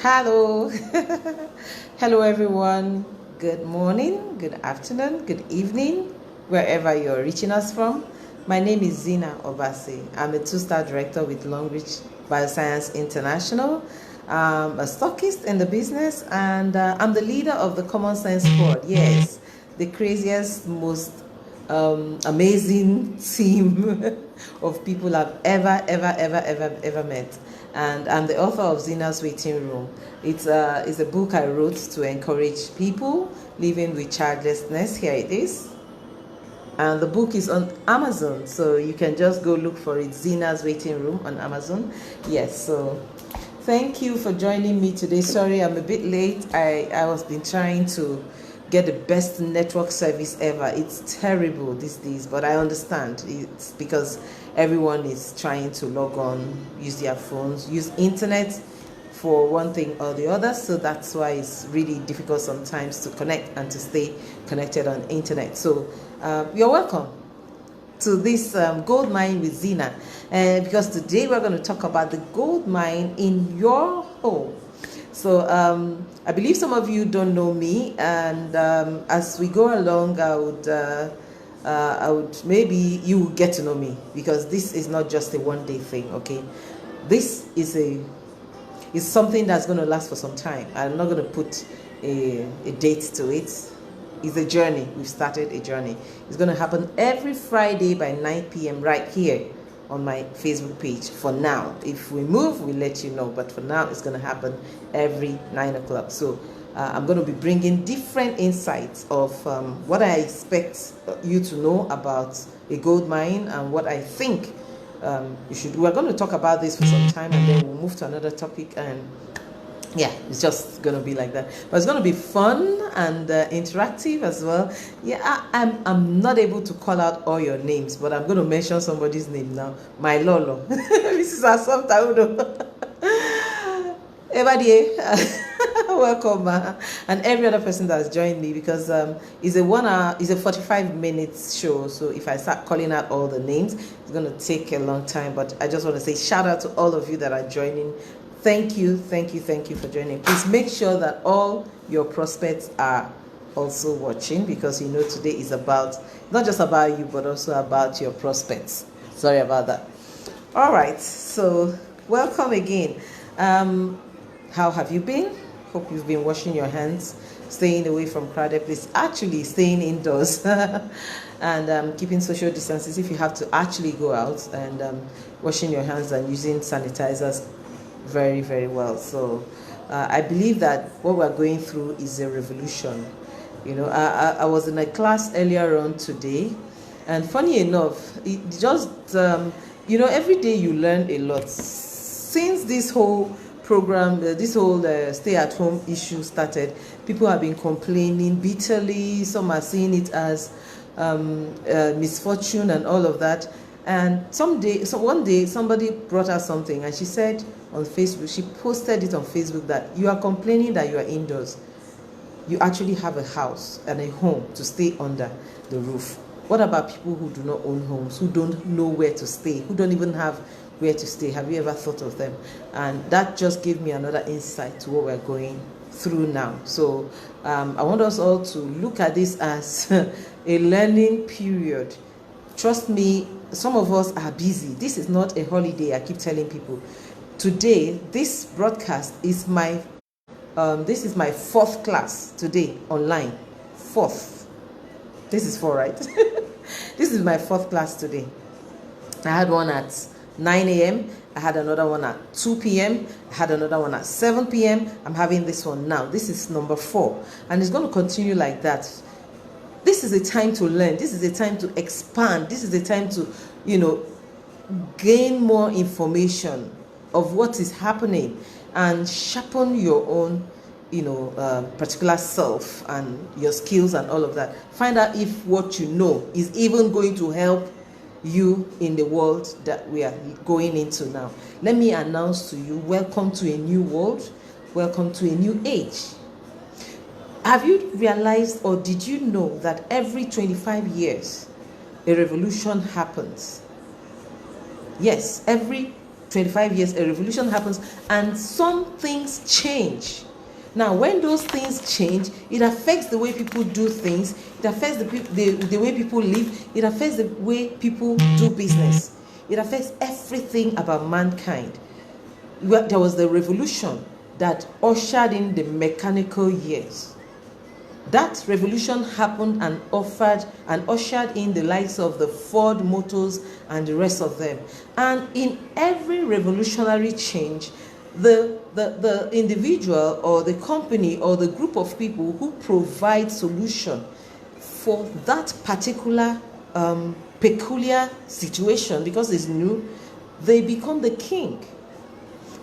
Hello. Hello, everyone. Good morning, good afternoon, good evening, wherever you're reaching us from. My name is Zyna Obasi. I'm a two-star director with Longrich Bioscience International. I'm a stockist in the business, and I'm the leader of the Common Sense Squad. Yes, the craziest, most amazing team of people I've ever met. And I'm the author of Zyna's Waiting Room. It's a book I wrote to encourage people living with childlessness. Here it is. And the book is on Amazon, so you can just go look for it. Zyna's Waiting Room on Amazon. Yes, so thank you for joining me today. Sorry, I'm a bit late. I was been trying to get the best network service ever. It's terrible these days, but I understand. It's because everyone is trying to log on, use their phones, use internet for one thing or the other, so that's why it's really difficult sometimes to connect and to stay connected on internet. So you're welcome to this gold mine with Zyna, because today we're going to talk about the gold mine in your home. So I believe some of you don't know me, and as we go along, I would maybe you will get to know me, because this is not just a one-day thing. Okay, this is something that's going to last for some time. I'm not going to put a date to it. It's a journey. We've started a journey. It's going to happen every Friday by 9 p.m. right here on my Facebook page. For now, if we move, we'll let you know, but for now it's going to happen every 9 o'clock. So I'm going to be bringing different insights of what I expect you to know about a gold mine, and what I think you should. We're going to talk about this for some time, and then we'll move to another topic, and yeah, it's just going to be like that. But it's going to be fun and interactive as well. Yeah, I'm not able to call out all your names, but I'm going to mention somebody's name now. My Lolo. Mrs. Asomtaudo. Everybody, welcome, and every other person that's joined me, because it's a 1 hour, it's a 45-minute show. So if I start calling out all the names, it's going to take a long time. But I just want to say shout out to all of you that are joining. Thank you for joining. Please make sure that all your prospects are also watching, because you know today is about not just about you, but also about your prospects. Sorry about that. All right, so welcome again. How have you been? Hope you've been washing your hands, staying away from crowded places, actually staying indoors, and keeping social distances if you have to actually go out, and washing your hands and using sanitizers very well. So I believe that what we're going through is a revolution. You know, I was in a class earlier on today, and funny enough, it just you know, every day you learn a lot. Since this whole program, this whole stay-at-home issue started, people have been complaining bitterly. Some are seeing it as misfortune and all of that. And one day somebody brought her something, and she said on Facebook, she posted it on Facebook, that you are complaining that you are indoors. You actually have a house and a home to stay under the roof. What about people who do not own homes, who don't know where to stay, who don't even have where to stay? Have you ever thought of them? And that just gave me another insight to what we're going through now. So I want us all to look at this as a learning period. Trust me, some of us are busy. This is not a holiday. I keep telling people. Today, this broadcast is my fourth class today online. Fourth. This is four, right? This is my fourth class today. I had one at 9 a.m. I had another one at 2 p.m. I had another one at 7 p.m. I'm having this one now. This is number 4, and it's going to continue like that. This is a time to learn. This is a time to expand. This is a time to, you know, gain more information of what is happening, and sharpen your own, you know, particular self and your skills and all of that. Find out if what you know is even going to help you in the world that we are going into now. Let me announce to you, welcome to a new world. Welcome to a new age. Have you realized, or did you know, that every 25 years a revolution happens? Yes, every 25 years, a revolution happens and some things change. Now, when those things change, it affects the way people do things, it affects the way people live, it affects the way people do business. It affects everything about mankind. There was the revolution that ushered in the mechanical years. That revolution happened and ushered in the likes of the Ford Motors and the rest of them. And in every revolutionary change, the individual or the company or the group of people who provide solution for that particular peculiar situation, because it's new, they become the king.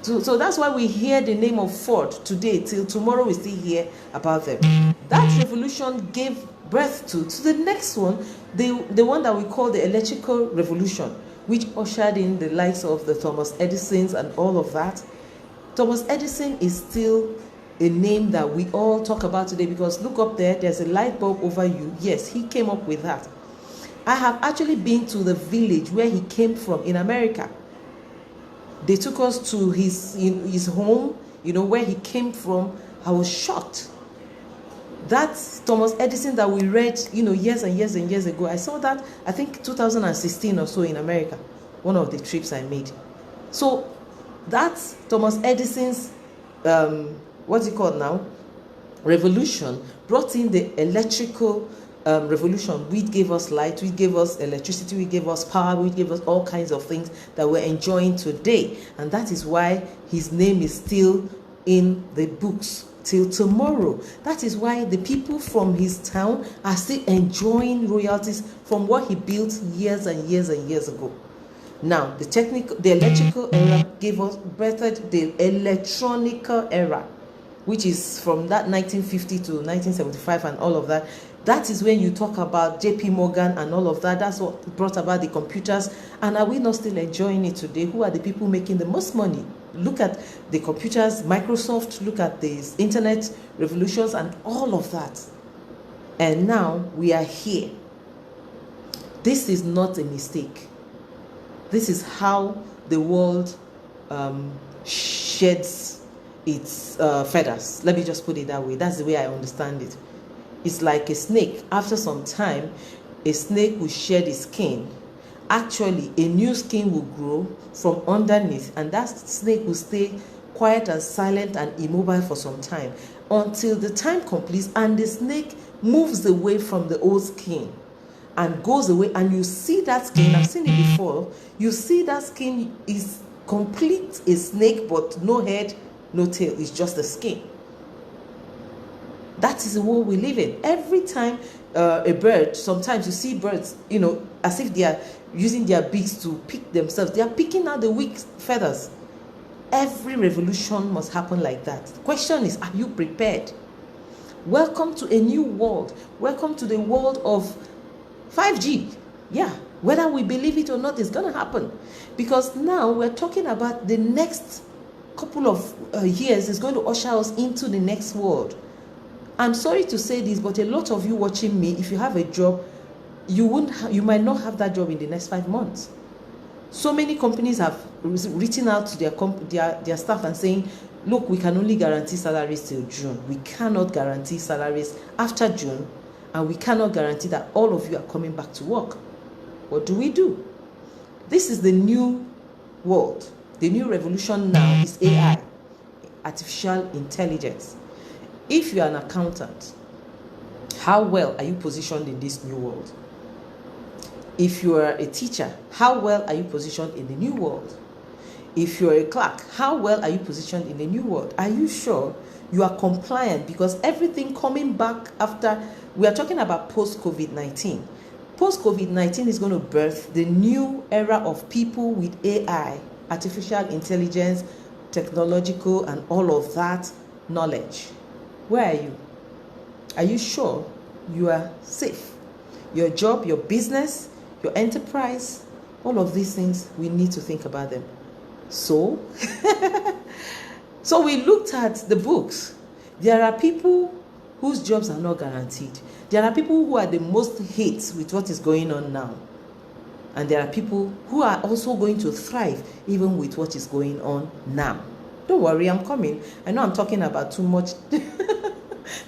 So that's why we hear the name of Ford today. Till tomorrow we still hear about them. That revolution gave birth to the next one, the one that we call the electrical revolution, which ushered in the likes of the Thomas Edisons and all of that. Thomas Edison is still a name that we all talk about today, because look up there, there's a light bulb over you. Yes, he came up with that. I have actually been to the village where he came from in America. They took us to his home, where he came from. I was shocked. That's Thomas Edison that we read, years and years and years ago. I saw that, I think 2016 or so in America, one of the trips I made. So that's Thomas Edison's, what's it called now? Revolution brought in the electrical revolution, which gave us light, which gave us electricity, which gave us power, which gave us all kinds of things that we're enjoying today. And that is why his name is still in the books till tomorrow. That is why the people from his town are still enjoying royalties from what he built years and years and years ago. Now, the electrical era gave us birthed the electronical era, which is from that 1950 to 1975 and all of that. That is when you talk about JP Morgan and all of that. That's what brought about the computers. And are we not still enjoying it today? Who are the people making the most money? Look at the computers, Microsoft, look at the internet revolutions and all of that. And now we are here. This is not a mistake. This is how the world sheds its feathers. Let me just put it that way. That's the way I understand it. It's like a snake. After some time, a snake will shed its skin. Actually, a new skin will grow from underneath, and that snake will stay quiet and silent and immobile for some time until the time completes and the snake moves away from the old skin and goes away, and you see that skin. I've seen it before. You see that skin is complete, a snake, but no head, no tail. It's just the skin. That is the world we live in. Every time a bird, sometimes you see birds, as if they are using their beaks to pick themselves. They are picking out the weak feathers. Every revolution must happen like that. The question is, are you prepared? Welcome to a new world. Welcome to the world of 5G. Yeah, whether we believe it or not, it's going to happen. Because now we're talking about the next couple of years is going to usher us into the next world. I'm sorry to say this, but a lot of you watching me, if you have a job, you might not have that job in the next 5 months. So many companies have written out to their staff and saying, look, we can only guarantee salaries till June. We cannot guarantee salaries after June, and we cannot guarantee that all of you are coming back to work. What do? This is the new world. The new revolution now is AI, artificial intelligence. If you are an accountant, how well are you positioned in this new world? If you are a teacher, how well are you positioned in the new world? If you're a clerk, how well are you positioned in the new world? Are you sure you are compliant? Because everything coming back after, we are talking about post-COVID-19. Post-COVID-19 is going to birth the new era of people with AI, artificial intelligence, technological, and all of that knowledge. Where are you? Are you sure you are safe? Your job, your business, your enterprise, all of these things, we need to think about them. So we looked at the books. There are people whose jobs are not guaranteed. There are people who are the most hit with what is going on now. And there are people who are also going to thrive even with what is going on now. Don't worry, I'm coming. I know I'm talking about too much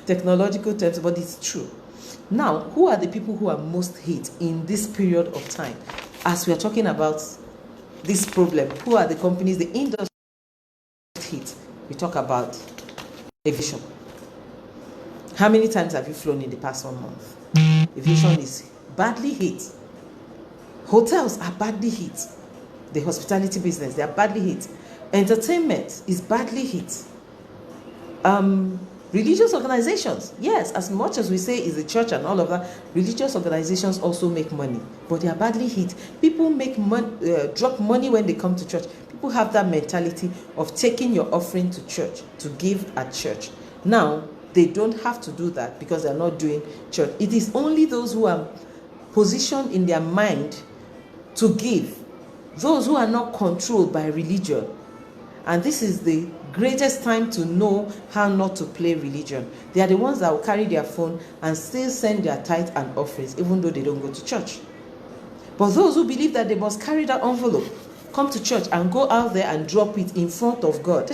technological terms, but it's true. Now, who are the people who are most hit in this period of time? As we are talking about this problem, who are the companies, the industry hit? We talk about aviation. How many times have you flown in the past 1 month? Aviation is badly hit. Hotels are badly hit. The hospitality business, they are badly hit. Entertainment is badly hit. Religious organizations, yes, as much as we say is the church and all of that, religious organizations also make money, but they are badly hit. People make drop money when they come to church. People have that mentality of taking your offering to church, to give at church. Now, they don't have to do that because they're not doing church. It is only those who are positioned in their mind to give, those who are not controlled by religion. And this is the greatest time to know how not to play religion. They are the ones that will carry their phone and still send their tithe and offerings even though they don't go to church. But those who believe that they must carry that envelope, come to church and go out there and drop it in front of God,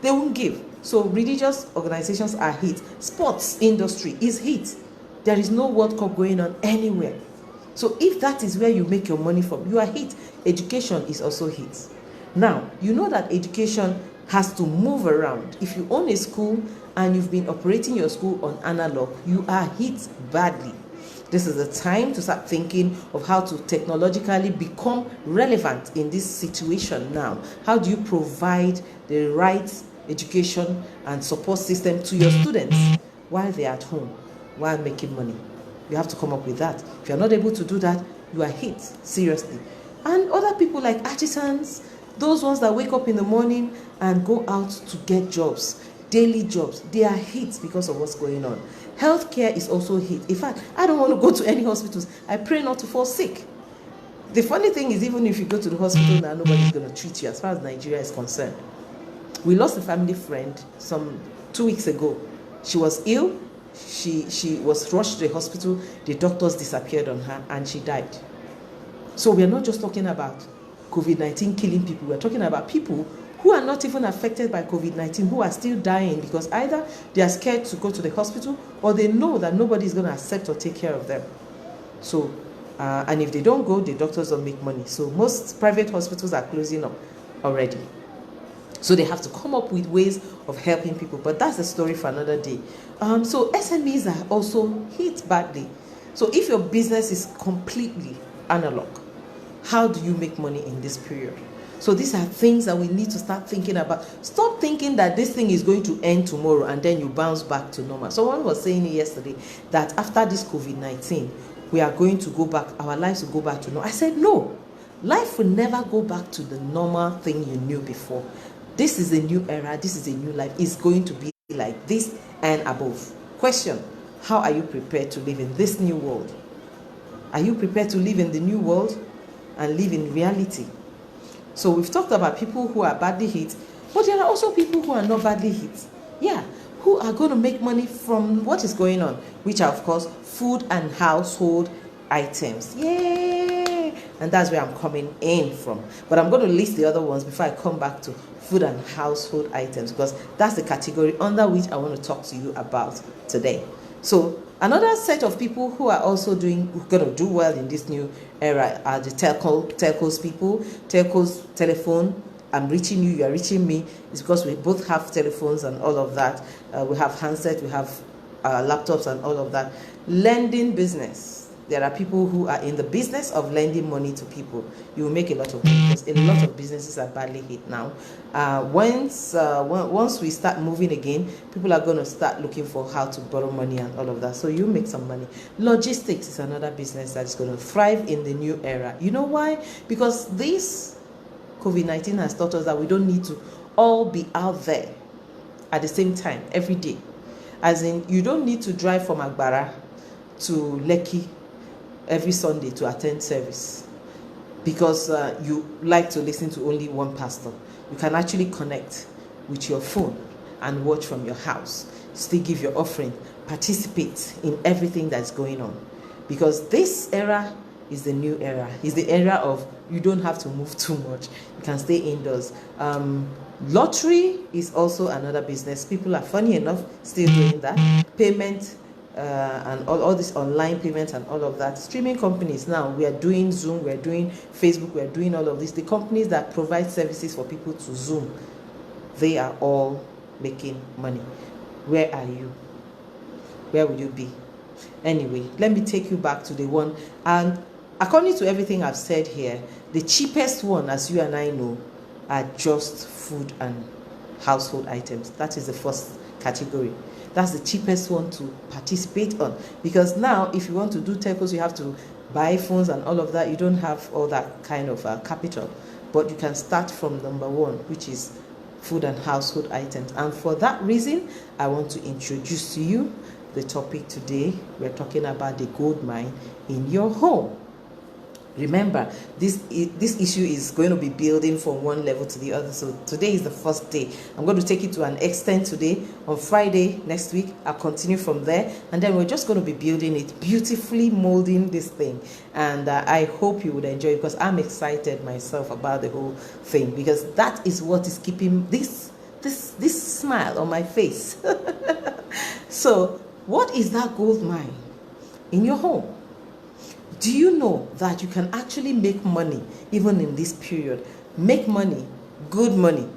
they won't give. So religious organizations are hit. Sports industry is hit. There is no World Cup going on anywhere. So if that is where you make your money from, you are hit. Education is also hit. Now, you know that education has to move around. If you own a school and you've been operating your school on analog, you are hit badly. This is the time to start thinking of how to technologically become relevant in this situation now. How do you provide the right education and support system to your students while they're at home, while making money? You have to come up with that. If you're not able to do that, you are hit, seriously. And other people like artisans, those ones that wake up in the morning and go out to get jobs, daily jobs, they are hit because of what's going on. Healthcare is also hit. In fact, I don't want to go to any hospitals. I pray not to fall sick. The funny thing is, even if you go to the hospital now, nobody's going to treat you as far as Nigeria is concerned. We lost a family friend some 2 weeks ago. She was ill. She was rushed to the hospital. The doctors disappeared on her and she died. So we are not just talking about COVID-19 killing people. We're talking about people who are not even affected by COVID-19, who are still dying because either they are scared to go to the hospital or they know that nobody is going to accept or take care of them. So, and if they don't go, the doctors don't make money. So most private hospitals are closing up already. So they have to come up with ways of helping people. But that's a story for another day. So SMEs are also hit badly. So if your business is completely analog, how do you make money in this period? So these are things that we need to start thinking about. Stop thinking that this thing is going to end tomorrow and then you bounce back to normal. Someone was saying yesterday that after this COVID-19, we are going to go back, our lives will go back to normal. I said, no, life will never go back to the normal thing you knew before. This is a new era, this is a new life. It's going to be like this and above. Question, how are you prepared to live in this new world? Are you prepared to live in the new world and live in reality? So we've talked about people who are badly hit, but there are also people who are not badly hit. Yeah, who are going to make money from what is going on, which are, of course, food and household items. Yay! And that's where I'm coming in from. But I'm going to list the other ones before I come back to food and household items, because that's the category under which I want to talk to you about today. So another set of people who are also going to do well in this new era are the telcos people. Telcos, telephone, I'm reaching you, you are reaching me. It's because we both have telephones and all of that. We have handsets, we have laptops and all of that. Lending business. There are people who are in the business of lending money to people. You will make a lot of money because a lot of businesses are badly hit now. Once we start moving again, people are going to start looking for how to borrow money and all of that. So you make some money. Logistics is another business that is going to thrive in the new era. You know why? Because this COVID-19 has taught us that we don't need to all be out there at the same time every day. As in, you don't need to drive from Agbara to Lekki every Sunday to attend service because you like to listen to only one pastor. You can actually connect with your phone and watch from your house. Still give your offering, participate in everything that's going on. Because this era is the new era. It's the era of you don't have to move too much. You can stay indoors. Lottery is also another business. People are, funny enough, still doing that. Payment and all this online payments and all of that. Streaming companies now, we are doing Zoom, we are doing Facebook, we are doing all of this. The companies that provide services for people to Zoom, they are all making money. Where are you? Where will you be? Anyway, let me take you back to the one. And according to everything I've said here, the cheapest one, as you and I know, are just food and household items. That is the first category. That's the cheapest one to participate on. Because now, if you want to do telcos, you have to buy phones and all of that. You don't have all that kind of capital. But you can start from number one, which is food and household items. And for that reason, I want to introduce to you the topic today. We're talking about the gold mine in your home. Remember, this issue is going to be building from one level to the other. So today is the first day. I'm going to take it to an extent today. On Friday next week, I'll continue from there. And then we're just going to be building it, beautifully molding this thing. And I hope you would enjoy it, because I'm excited myself about the whole thing, because that is what is keeping this smile on my face. So, what is that gold mine in your home? Do you know that you can actually make money even in this period? Make money, good money,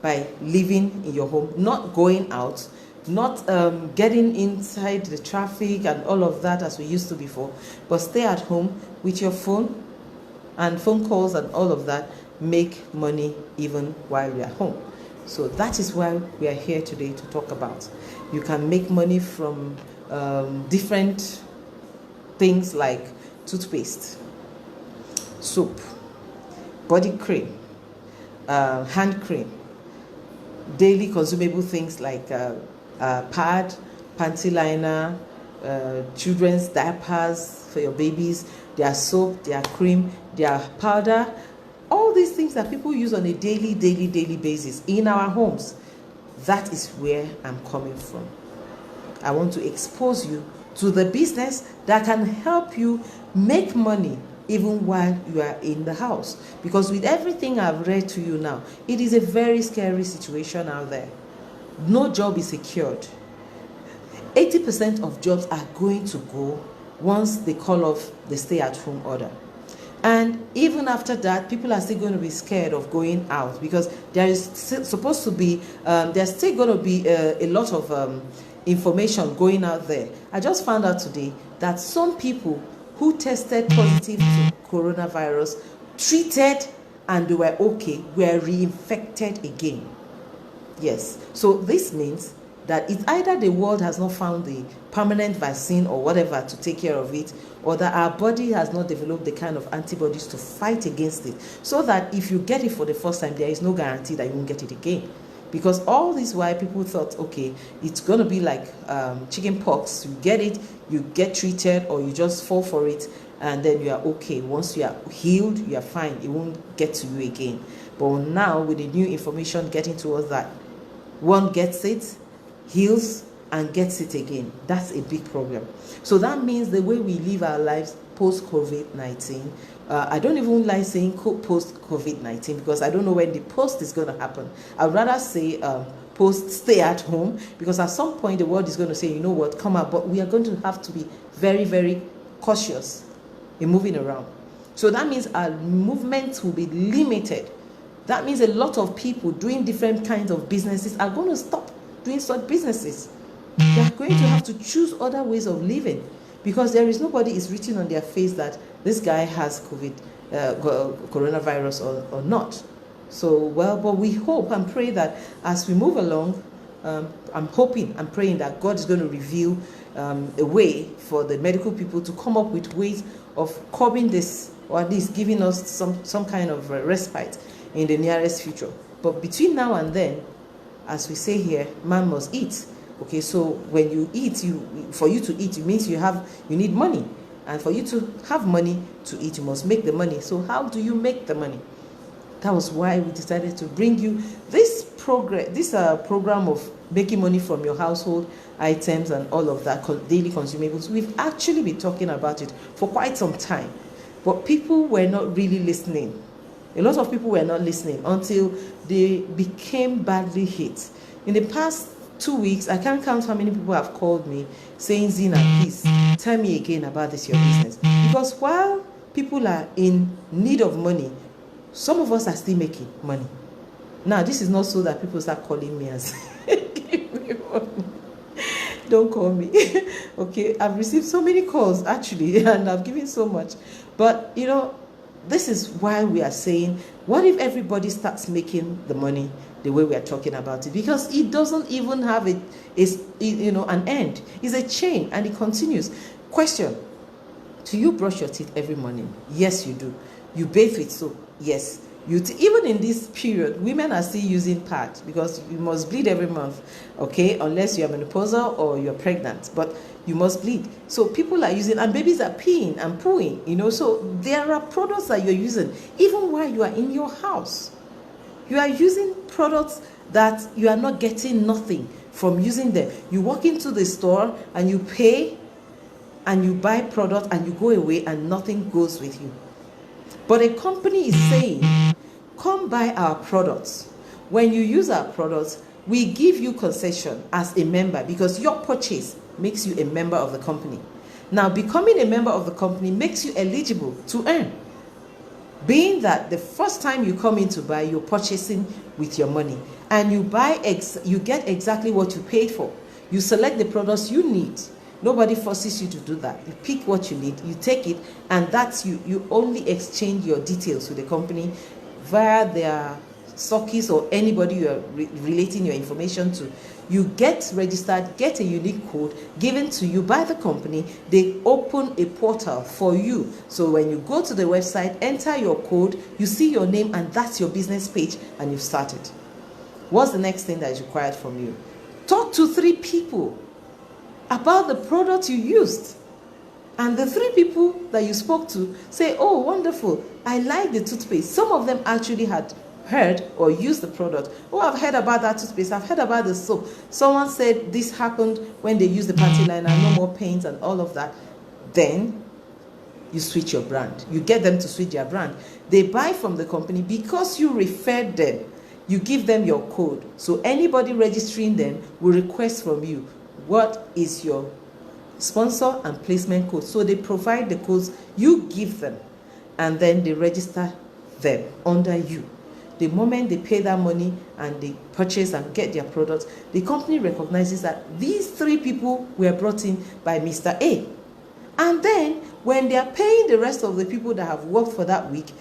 by living in your home, not going out, not getting inside the traffic and all of that as we used to before, but stay at home with your phone and phone calls and all of that. Make money even while you're at home. So that is why we are here today to talk about. You can make money from different things like toothpaste, soap, body cream, hand cream, daily consumable things like pad, panty liner, children's diapers for your babies, their soap, their cream, their powder, all these things that people use on a daily basis in our homes. That is where I'm coming from. I want to expose you to the business that can help you make money even while you are in the house. Because with everything I've read to you now, it is a very scary situation out there. No job is secured. 80% of jobs are going to go once they call off the stay-at-home order. And even after that, people are still going to be scared of going out, because there is supposed to be, there's still going to be a lot of information going out there. I just found out today that some people who tested positive to coronavirus, treated and they were okay, were reinfected again. Yes. So this means that it's either the world has not found the permanent vaccine or whatever to take care of it, or that our body has not developed the kind of antibodies to fight against it, so that if you get it for the first time, there is no guarantee that you won't get it again. Because all this while people thought, okay, it's going to be like chicken pox. You get it, you get treated, or you just fall for it, and then you are okay. Once you are healed, you are fine. It won't get to you again. But now, with the new information getting towards that, one gets it, heals, and gets it again. That's a big problem. So that means the way we live our lives post-COVID-19, I don't even like saying post-COVID-19, because I don't know when the post is going to happen. I'd rather say post-stay at home, because at some point the world is going to say, you know what, come out, but we are going to have to be very cautious in moving around. So that means our movements will be limited. That means a lot of people doing different kinds of businesses are going to stop doing such businesses. They are going to have to choose other ways of living, because there is nobody is written on their face that this guy has coronavirus or not. So, well, but we hope and pray that as we move along, I'm hoping and praying that God is going to reveal a way for the medical people to come up with ways of curbing this, or at least giving us some kind of respite in the nearest future. But between now and then, as we say here, man must eat. Okay, so when you eat, for you to eat, it means you need money. And for you to have money to eat, you must make the money. So how do you make the money? That was why we decided to bring you this program of making money from your household items and all of that, daily consumables, we've actually been talking about it for quite some time, but people were not really listening. A lot of people were not listening until they became badly hit. In the past 2 weeks, I can't count how many people have called me saying, Zyna, please tell me again about this, your business. Because while people are in need of money, some of us are still making money. Now, this is not so that people start calling me as give me money. Don't call me. Okay, I've received so many calls actually, and I've given so much. But you know, this is why we are saying, what if everybody starts making the money the way we are talking about it? Because it doesn't even have an end. It's a chain and it continues. Question: do you brush your teeth every morning? Yes, you do. You bathe with soap? Yes. Even in this period, women are still using pads because you must bleed every month, okay, unless you are menopausal or you're pregnant, but you must bleed. So people are using, and babies are peeing and pooing, you know. So there are products that you're using even while you are in your house. You are using products that you are not getting nothing from using them. You walk into the store and you pay and you buy product and you go away and nothing goes with you. But a company is saying, come buy our products. When you use our products, we give you concession as a member because your purchase makes you a member of the company. Now, becoming a member of the company makes you eligible to earn. Being that the first time you come in to buy, you're purchasing with your money. And you buy, you get exactly what you paid for. You select the products you need. Nobody forces you to do that. You pick what you need, you take it, and that's you. You only exchange your details with the company via their stockists or anybody you are relating your information to. You get registered, get a unique code given to you by the company. They open a portal for you. So when you go to the website, enter your code, you see your name, and that's your business page, and you've started. What's the next thing that is required from you? Talk to 3 people about the product you used, and the 3 people that you spoke to say, oh, wonderful, I like the toothpaste. Some of them actually had heard or used the product. Oh, I've heard about that toothpaste, I've heard about the soap. Someone said this happened when they used the panty liner, no more pains and all of that. Then you switch your brand. You get them to switch their brand. They buy from the company because you referred them. You give them your code. So anybody registering them will request from you, what is your sponsor and placement code? So they provide the codes, you give them, and then they register them under you. The moment they pay that money and they purchase and get their products, the company recognizes that these 3 people were brought in by Mr. A. And then when they are paying the rest of the people that have worked for that week,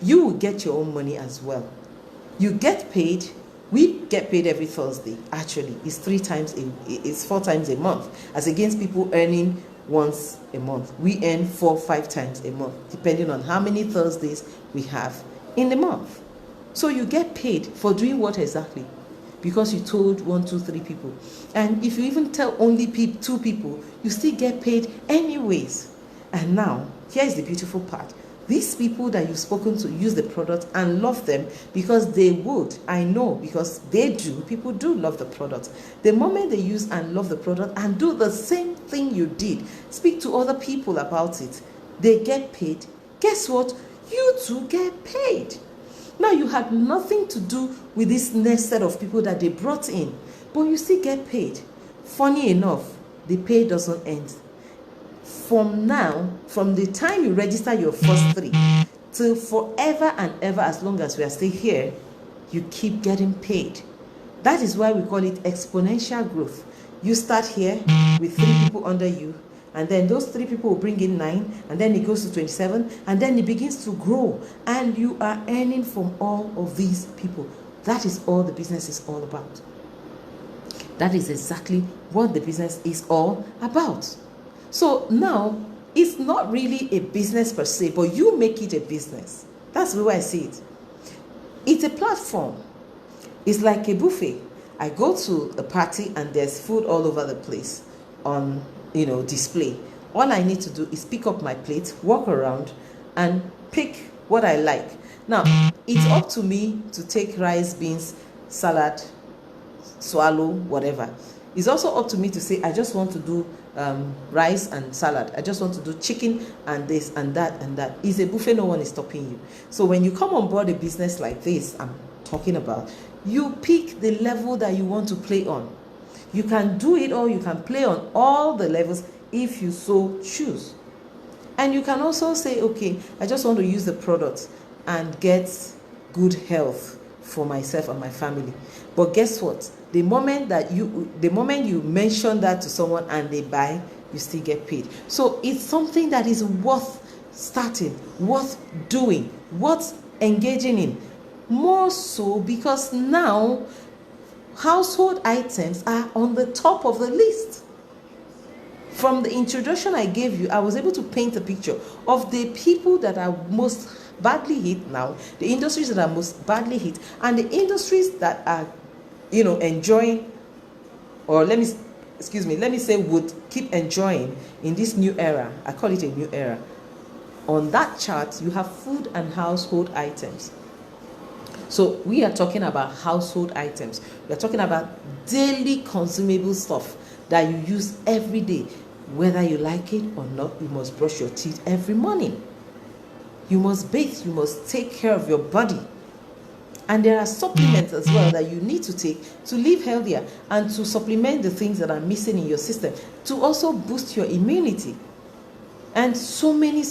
you will get your own money as well. You get paid. We get paid every Thursday. Actually, it's 4 times a month, as against people earning once a month. We earn 4 or 5 times a month, depending on how many Thursdays we have in the month. So you get paid for doing what exactly? Because you told 1, 2, 3 people. And if you even tell only 2 people, you still get paid anyways. And now, here's the beautiful part. These people that you've spoken to use the product and love them because they would. I know, because they do. People do love the product. The moment they use and love the product and do the same thing you did, speak to other people about it, they get paid. Guess what? You too get paid. Now, you had nothing to do with this next set of people that they brought in, but you still get paid. Funny enough, the pay doesn't end. From now, from the time you register your first 3 till forever and ever, as long as we are still here, you keep getting paid. That is why we call it exponential growth. You start here with 3 people under you, and then those 3 people will bring in 9, and then it goes to 27, and then it begins to grow, and you are earning from all of these people. That is all the business is all about. That is exactly what the business is all about. So now, it's not really a business per se, but you make it a business. That's the way I see it. It's a platform. It's like a buffet. I go to a party and there's food all over the place on, display. All I need to do is pick up my plate, walk around, and pick what I like. Now, it's up to me to take rice, beans, salad, swallow, whatever. It's also up to me to say, I just want to do rice and salad. I just want to do chicken and this and that and that. It's a buffet, no one is stopping you. So when you come on board a business like this I'm talking about, you pick the level that you want to play on. You can do it, or you can play on all the levels if you so choose. And you can also say, okay, I just want to use the product and get good health for myself and my family. But guess what? The moment you mention that to someone and they buy, you still get paid. So it's something that is worth starting, worth doing, worth engaging in. More so because now household items are on the top of the list. From the introduction I gave you, I was able to paint a picture of the people that are most badly hit now, the industries that are most badly hit, and the industries that are, enjoying, or let me say would keep enjoying in this new era. I call it a new era. On that chart, you have food and household items. So we are talking about household items. We are talking about daily consumable stuff that you use every day. Whether you like it or not, you must brush your teeth every morning. You must bathe, you must take care of your body. And there are supplements as well that you need to take to live healthier and to supplement the things that are missing in your system, to also boost your immunity. And so many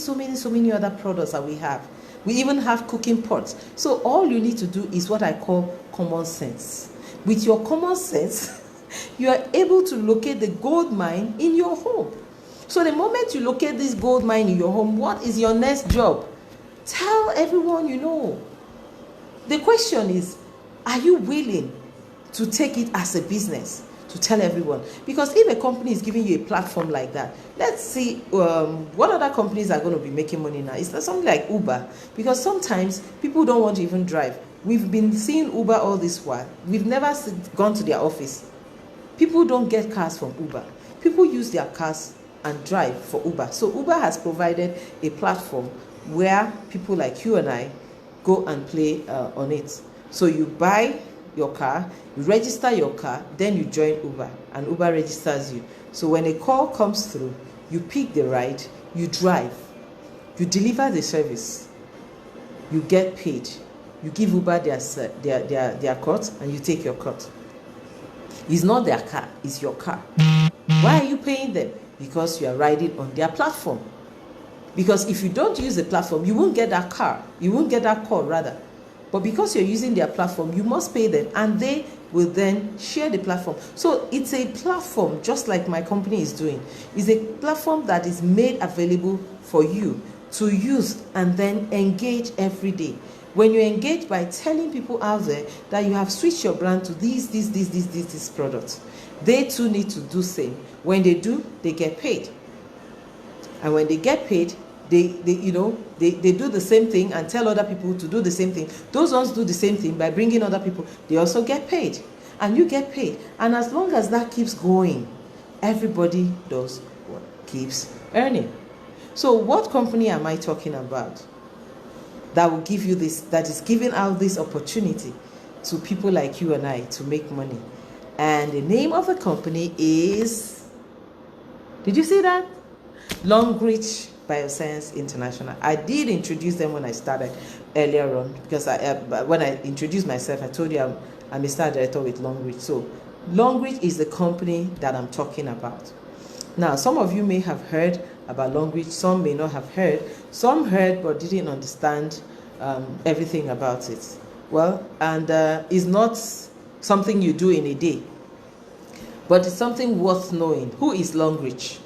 other products that we have. We even have cooking pots. So all you need to do is what I call common sense. With your common sense, you are able to locate the gold mine in your home. So the moment you locate this gold mine in your home, what is your next job? Tell everyone you know. The question is, are you willing to take it as a business, to tell everyone? Because if a company is giving you a platform like that, let's see what other companies are going to be making money now. It's not something like Uber, because sometimes people don't want to even drive. We've been seeing Uber all this while. We've never gone to their office. People don't get cars from Uber. People use their cars and drive for Uber. So Uber has provided a platform where people like you and I go and play on it. So you buy your car, you register your car, then you join Uber, and Uber registers you. So when a call comes through, you pick the ride, you drive, you deliver the service, you get paid. You give Uber their cut, and you take your cut. It's not their car, it's your car. Why are you paying them? Because you are riding on their platform. Because if you don't use the platform, you won't get that car. You won't get that call, rather. But because you're using their platform, you must pay them, and they will then share the platform. So it's a platform, just like my company is doing. It's a platform that is made available for you to use and then engage every day. When you engage by telling people out there that you have switched your brand to these products, they too need to do same. When they do, they get paid. And when they get paid, they do the same thing and tell other people to do the same thing. Those ones do the same thing by bringing other people. They also get paid. And you get paid. And as long as that keeps going, everybody does what keeps earning. So what company am I talking about that will give you this, that is giving out this opportunity to people like you and I to make money? And the name of the company is, did you see that? Longrich Bioscience International. I did introduce them when I started earlier on, because when I introduced myself, I told you I'm a star director with Longrich. So Longrich is the company that I'm talking about. Now, some of you may have heard about Longrich, some may not have heard. Some heard but didn't understand everything about it. Well, and it's not something you do in a day, but it's something worth knowing. Who is Longrich?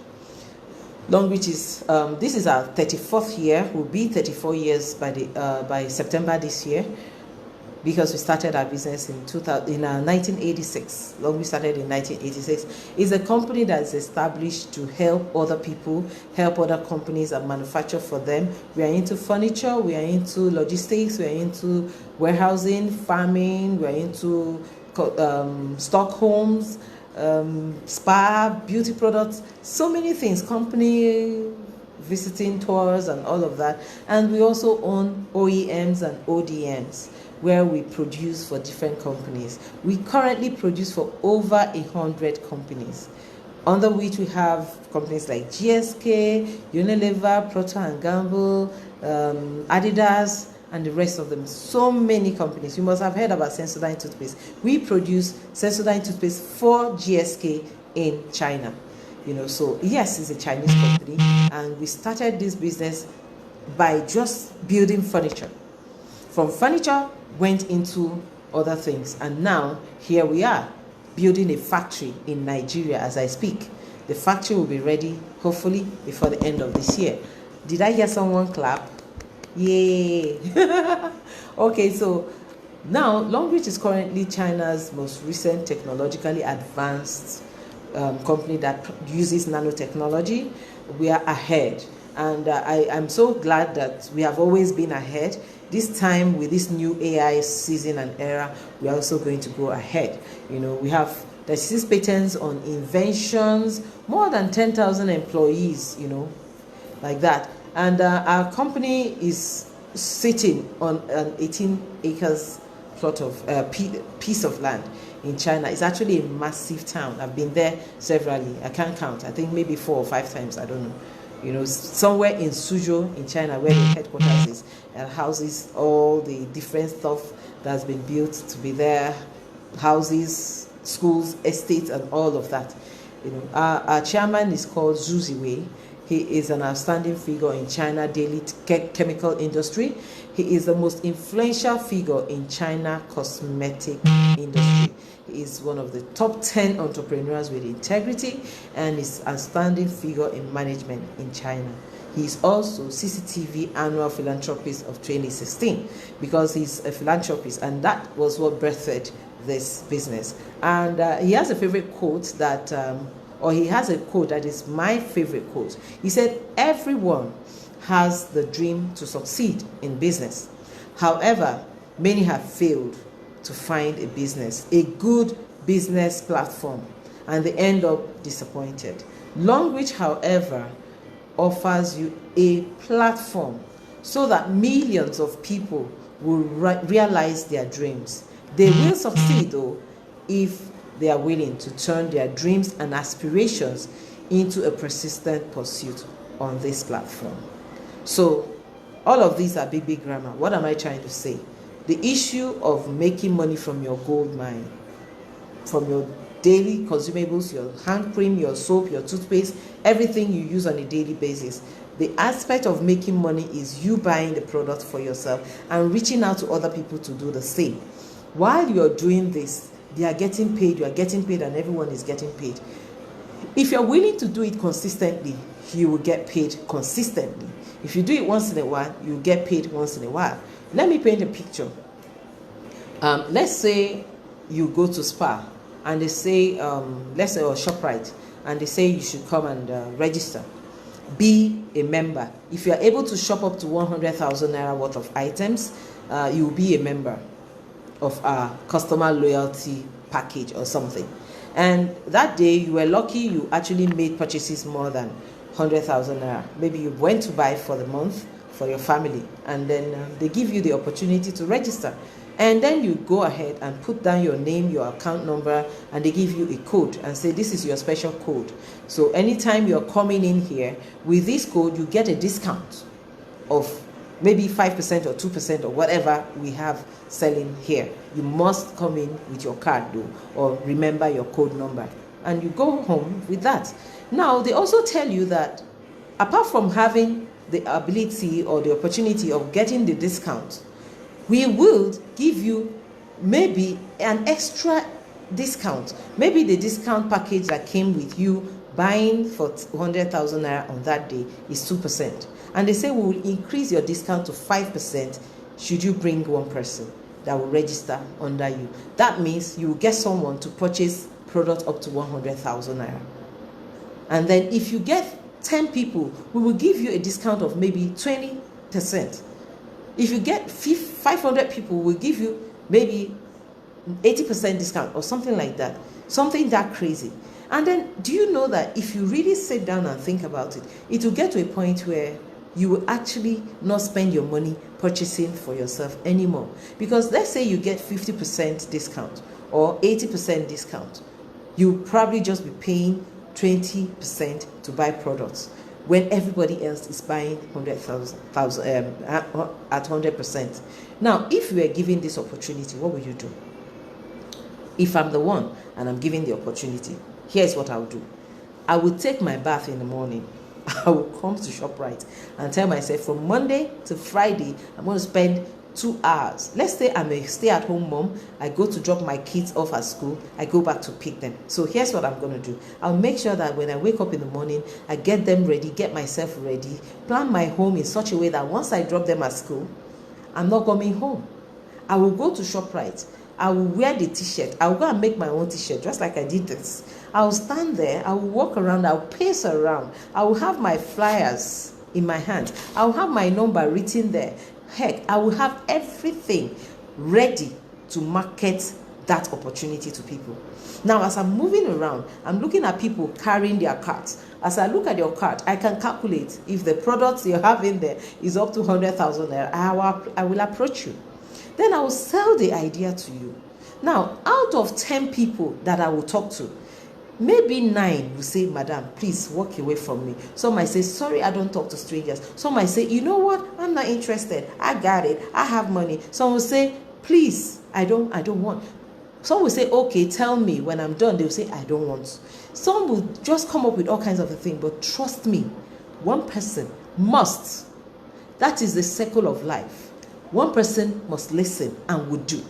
Longrich is, this is our 34th year. We'll be 34 years by September this year, because we started our business in 1986. Longrich started in 1986. It's a company that is established to help other people, help other companies and manufacture for them. We are into furniture, we are into logistics, we are into warehousing, farming, we are into stock homes, spa, beauty products, so many things, company visiting tours and all of that. And we also own OEMs and ODMs. where we produce for different companies. We currently produce for over 100 companies, under which we have companies like GSK, Unilever, Procter & Gamble, Adidas, and the rest of them. So many companies. You must have heard about Sensodyne toothpaste. We produce Sensodyne toothpaste for GSK in China. So yes, it's a Chinese company, and we started this business by just building furniture. From furniture, went into other things, and now here we are, building a factory in Nigeria as I speak. The factory will be ready, hopefully, before the end of this year. Did I hear someone clap? Yay! Okay, so now Longrich is currently China's most recent technologically advanced company that uses nanotechnology. We are ahead, and I'm so glad that we have always been ahead. This time, with this new AI season and era, we are also going to go ahead. We have 36 patents on inventions, more than 10,000 employees, like that. And our company is sitting on an 18 acres plot of piece of land in China. It's actually a massive town. I've been there severally. I can't count. I think maybe 4 or 5 times. I don't know. Somewhere in Suzhou in China, where the headquarters is, and houses all the different stuff that's been built to be there, houses, schools, estates, and all of that. Our chairman is called Zhu Ziwei. He is an outstanding figure in China daily chemical industry. He is the most influential figure in China cosmetic industry. He is one of the top 10 entrepreneurs with integrity, and is an outstanding figure in management in China. He is also CCTV Annual Philanthropist of 2016, because he's a philanthropist, and that was what birthed this business. And he has a favorite quote that he has a quote that is my favorite quote. He said, "Everyone has the dream to succeed in business. However, many have failed to find a good business platform, and they end up disappointed. Longrich, however, offers you a platform so that millions of people will realize their dreams. They will succeed, though, if they are willing to turn their dreams and aspirations into a persistent pursuit on this platform." So all of these are big grammar. What am I trying to say? The issue of making money from your gold mine, from your daily consumables, your hand cream, your soap, your toothpaste, everything you use on a daily basis. The aspect of making money is you buying the product for yourself and reaching out to other people to do the same. While you're doing this, they are getting paid, you are getting paid, and everyone is getting paid. If you're willing to do it consistently, you will get paid consistently. If you do it once in a while, you get paid once in a while. Let me paint a picture. Let's say you go to Spa, and they say, let's say, or ShopRite, and they say you should come and register. Be a member. If you are able to shop up to 100,000 naira worth of items, you will be a member of our customer loyalty package or something. And that day you were lucky, you actually made purchases more than 100,000 naira. Maybe you went to buy for the month for your family, and then they give you the opportunity to register. And then you go ahead and put down your name, your account number, and they give you a code and say this is your special code. So anytime you're coming in here with this code, you get a discount of maybe 5% or 2% or whatever we have selling here. You must come in with your card though, or remember your code number, and you go home with that. Now they also tell you that apart from having the ability or the opportunity of getting the discount, we will give you maybe an extra discount. Maybe the discount package that came with you buying for 100,000 naira on that day is 2%. And they say we will increase your discount to 5% should you bring one person that will register under you. That means you will get someone to purchase product up to 100,000 naira. And then if you get 10 people, we will give you a discount of maybe 20%. If you get 500 people, we'll give you maybe 80% discount or something like that. Something that crazy. And then do you know that if you really sit down and think about it, it will get to a point where you will actually not spend your money purchasing for yourself anymore. Because let's say you get 50% discount or 80% discount, you probably just be paying 20% to buy products when everybody else is buying 100,000 at 100%. Now, if you are given this opportunity, what will you do? If I'm the one and I'm given the opportunity, here's what I'll do. I will take my bath in the morning. I will come to ShopRite and tell myself from Monday to Friday, I'm going to spend 2 hours. Let's say I'm a stay-at-home mom. I go to drop my kids off at school. I go back to pick them. So here's what I'm going to do. I'll make sure that when I wake up in the morning, I get them ready, get myself ready, plan my home in such a way that once I drop them at school, I'm not coming home. I will go to ShopRite. I will wear the t-shirt. I will go and make my own t-shirt, just like I did this. I will stand there. I will walk around. I will pace around. I will have my flyers in my hand. I will have my number written there. Heck, I will have everything ready to market that opportunity to people. Now, as I'm moving around, I'm looking at people carrying their carts. As I look at your cart, I can calculate if the products you have in there is up to 100,000 naira. I will approach you. Then I will sell the idea to you. Now, out of 10 people that I will talk to, maybe 9 will say, Madam, please walk away from me. Some might say, sorry, I don't talk to strangers. Some might say, you know what? I'm not interested. I got it. I have money. Some will say, please, I don't want. Some will say, okay, tell me. When I'm done, they'll say, I don't want. Some will just come up with all kinds of a thing. But trust me, one person must. That is the circle of life. One person must listen and would do.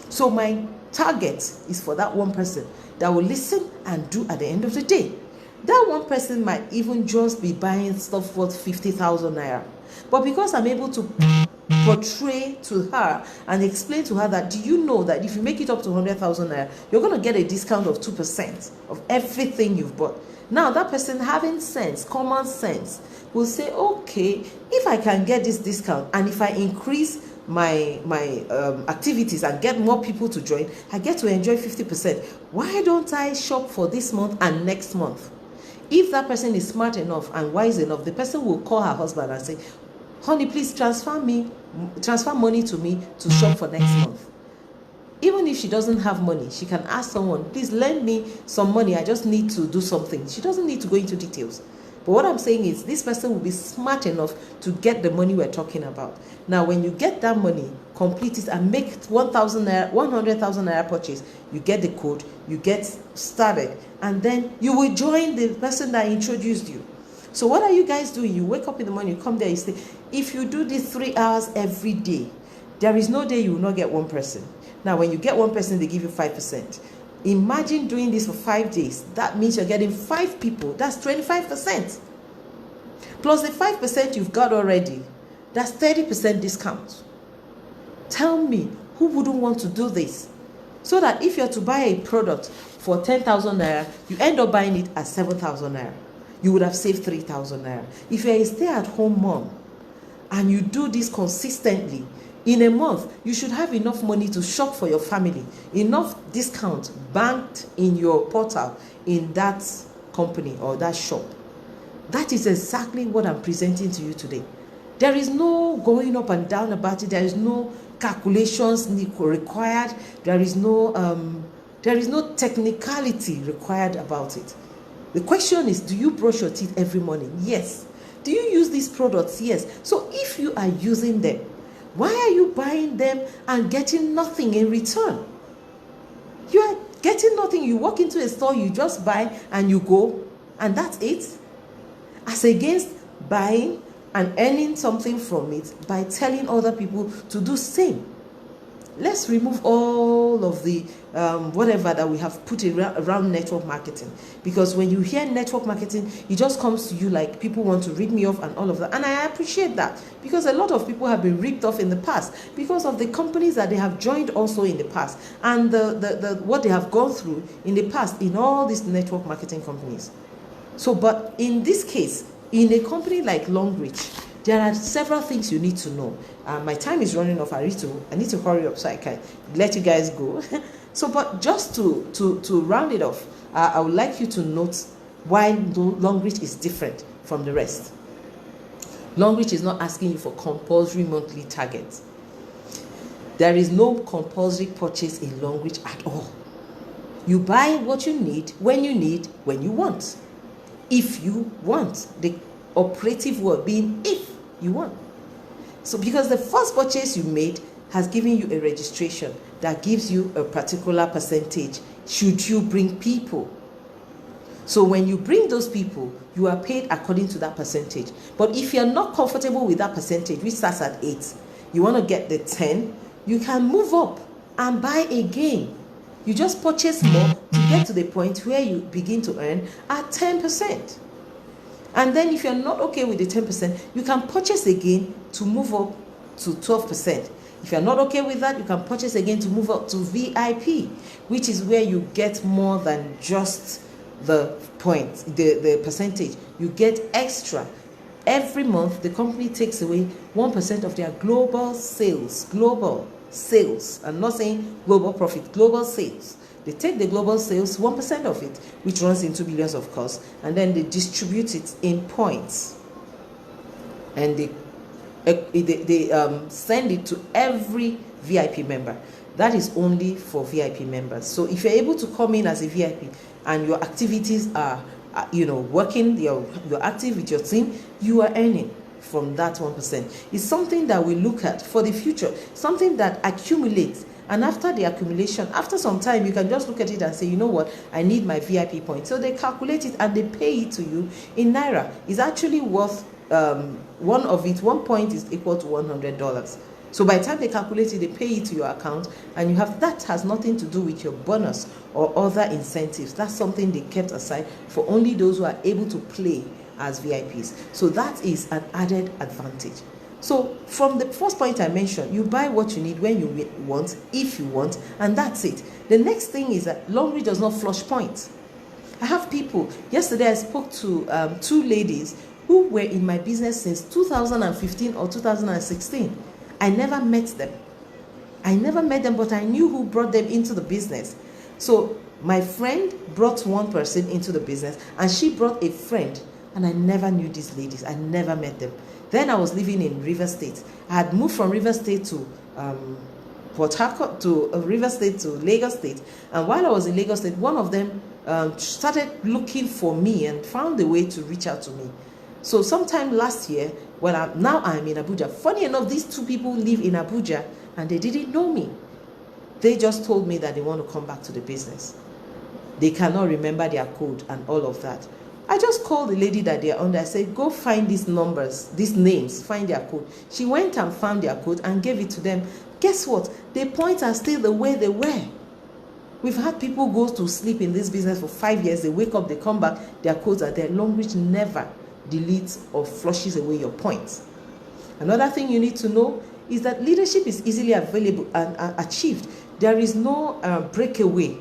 So my target is for that one person that will listen and do at the end of the day. That one person might even just be buying stuff worth 50,000 naira. But because I'm able to portray to her and explain to her that, do you know that if you make it up to 100,000 naira, you're going to get a discount of 2% of everything you've bought. Now that person having sense, common sense, will say, okay, if I can get this discount and if I increase my activities and get more people to join, I get to enjoy 50%. Why don't I shop for this month and next month? If that person is smart enough and wise enough, the person will call her husband and say, honey, please transfer money to me to shop for next month. Even if she doesn't have money, she can ask someone, please lend me some money. I just need to do something. She doesn't need to go into details. But what I'm saying is this person will be smart enough to get the money we're talking about. Now, when you get that money, complete it and make 100,000 naira purchase, you get the code, you get started, and then you will join the person that introduced you. So what are you guys doing? You wake up in the morning, you come there, you say, if you do this 3 hours every day, there is no day you will not get one person. Now, when you get one person, they give you 5%. Imagine doing this for 5 days. That means you're getting 5 people. That's 25%. Plus the 5% you've got already. That's 30% discount. Tell me, who wouldn't want to do this? So that if you're to buy a product for 10,000 naira, you end up buying it at 7,000 naira. You would have saved 3,000 naira. If you're a stay-at-home mom and you do this consistently, in a month, you should have enough money to shop for your family, enough discount banked in your portal in that company or that shop. That is exactly what I'm presenting to you today. There is no going up and down about it. There is no calculations required. There is no technicality required about it. The question is, do you brush your teeth every morning? Yes. Do you use these products? Yes. So if you are using them, why are you buying them and getting nothing in return? You are getting nothing. You walk into a store, you just buy and you go, and that's it. As against buying and earning something from it by telling other people to do same. Let's remove all of the whatever that we have put around network marketing. Because when you hear network marketing, it just comes to you like people want to rip me off and all of that. And I appreciate that, because a lot of people have been ripped off in the past because of the companies that they have joined also in the past and the what they have gone through in the past in all these network marketing companies. So, but in this case, in a company like Longrich, there are several things you need to know. My time is running off. I need to hurry up so I can let you guys go. So, but just to round it off, I would like you to note why Longrich is different from the rest. Longrich is not asking you for compulsory monthly targets. There is no compulsory purchase in Longrich at all. You buy what you need, when you want. If you want. The operative word being if you want. So because the first purchase you made has given you a registration that gives you a particular percentage should you bring people. So when you bring those people, you are paid according to that percentage. But if you're not comfortable with that percentage, which starts at 8, you want to get the 10, you can move up and buy again. You just purchase more to get to the point where you begin to earn at 10%. And then if you're not okay with the 10%, you can purchase again to move up to 12%. If you're not okay with that, you can purchase again to move up to VIP, which is where you get more than just the point, the percentage. You get extra. Every month, the company takes away 1% of their global sales. Global sales. I'm not saying global profit, global sales. They take the global sales, 1% of it, which runs into billions, of course, and then they distribute it in points. And they send it to every VIP member. That is only for VIP members. So if you're able to come in as a VIP and your activities are, working, you're active with your team, you are earning from that 1%. It's something that we look at for the future, something that accumulates. And after the accumulation, after some time, you can just look at it and say, you know what, I need my VIP points. So they calculate it and they pay it to you in Naira. It's actually worth, one point is equal to $100. So by the time they calculate it, they pay it to your account, and you have, that has nothing to do with your bonus or other incentives. That's something they kept aside for only those who are able to play as VIPs. So that is an added advantage. So from the first point I mentioned, you buy what you need when you want, if you want, and that's it. The next thing is that Longrich does not flush points. I have people, yesterday I spoke to 2 ladies who were in my business since 2015 or 2016. I never met them. But I knew who brought them into the business. So my friend brought one person into the business, and she brought a friend, and I never knew these ladies. I never met them. Then I was living in River State. I had moved from River State to Port Harcourt, to River State to Lagos State. And while I was in Lagos State, one of them started looking for me and found a way to reach out to me. So sometime last year, now I'm in Abuja. Funny enough, these 2 people live in Abuja and they didn't know me. They just told me that they want to come back to the business. They cannot remember their code and all of that. I just called the lady that they're under. I said, go find these numbers, these names, find their code. She went and found their code and gave it to them. Guess what? The points are still the way they were. We've had people go to sleep in this business for 5 years. They wake up, they come back, their codes are there. Longrich never deletes or flushes away your points. Another thing you need to know is that leadership is easily available and achieved. There is no breakaway.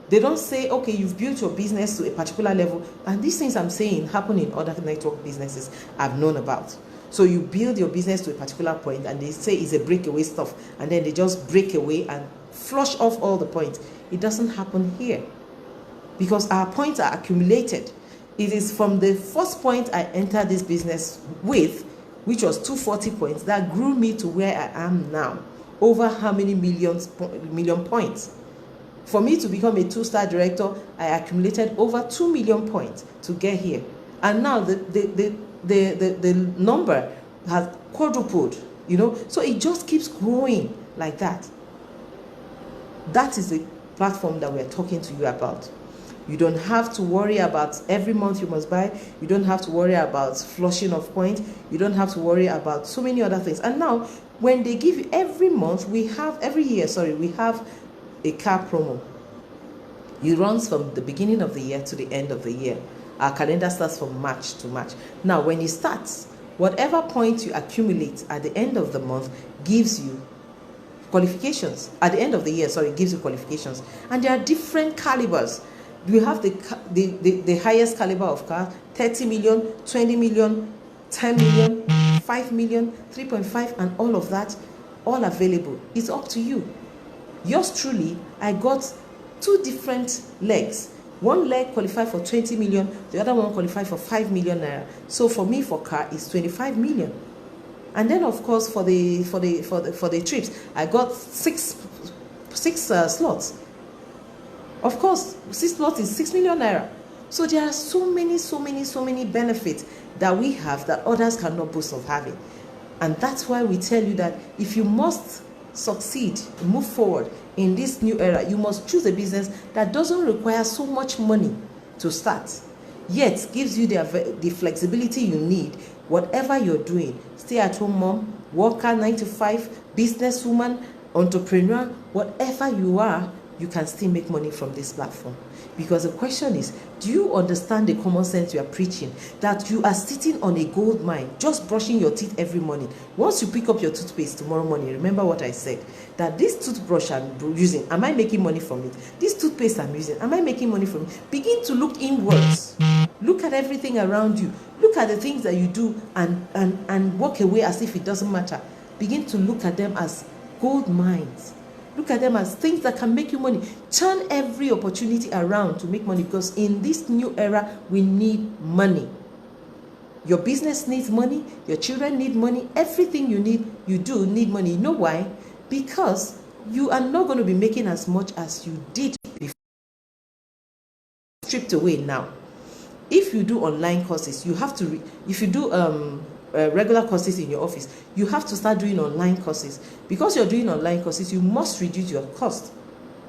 They don't say, okay, you've built your business to a particular level, and these things I'm saying happen in other network businesses I've known about. So you build your business to a particular point, and they say it's a breakaway stuff, and then they just break away and flush off all the points. It doesn't happen here because our points are accumulated. It is from the first point I entered this business with, which was 240 points, that grew me to where I am now. Over how many million points? For me to become a 2-star director, I accumulated over 2 million points to get here. And now the number has quadrupled, so it just keeps growing like that. That is the platform that we're talking to you about. You don't have to worry about every month you must buy. You don't have to worry about flushing of points. You don't have to worry about so many other things. And now, when they give you every year, we have a car promo. It runs from the beginning of the year to the end of the year. Our calendar starts from March to March. Now, when it starts, whatever points you accumulate at the end of the month gives you qualifications. At the end of the year, it gives you qualifications. And there are different calibers. You have the highest caliber of car, 30 million, 20 million, 10 million, 5 million, 3.5, and all of that, all available. It's up to you. Yours truly, I got 2 different legs. One leg qualified for 20 million, the other one qualified for 5 million naira. So for me, for car, it's 25 million. And then of course for the trips, I got six slots. Of course, 6 slots is 6 million naira. So there are so many benefits that we have that others cannot boast of having. And that's why we tell you that if you must succeed, move forward in this new era, you must choose a business that doesn't require so much money to start, yet gives you the flexibility you need, whatever you're doing. Stay-at-home mom, worker, 9 to 5, businesswoman, entrepreneur, whatever you are, you can still make money from this platform. Because the question is, do you understand the common sense you are preaching? That you are sitting on a gold mine, just brushing your teeth every morning. Once you pick up your toothpaste tomorrow morning, remember what I said, that this toothbrush I'm using, am I making money from it? This toothpaste I'm using, am I making money from it? Begin to look inwards. Look at everything around you. Look at the things that you do and walk away as if it doesn't matter. Begin to look at them as gold mines. Look at them as things that can make you money. Turn every opportunity around to make money, because in this new era, we need money. Your business needs money. Your children need money. Everything you do need money. You know why? Because you are not going to be making as much as you did before. Stripped away now. If you do online courses, you have to, if you do regular courses in your office, you have to start doing online courses. Because you're doing online courses, you must reduce your cost.